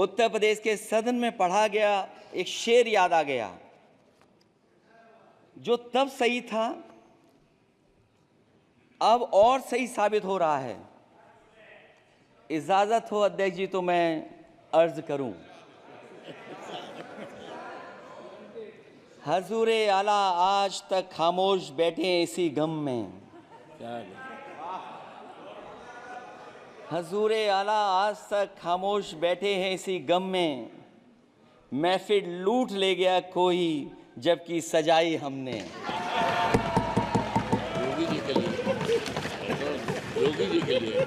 उत्तर प्रदेश के सदन में पढ़ा गया एक शेर याद आ गया, जो तब सही था अब और सही साबित हो रहा है। इजाजत हो अध्यक्ष जी तो मैं अर्ज करूं। हजूरे आला आज तक खामोश बैठे हैं इसी गम में। हजूरे आला आज तक खामोश बैठे हैं इसी गम में। महफिल लूट ले गया कोई जबकि सजाई हमने। योगी जी के लिए, योगी जी के लिए।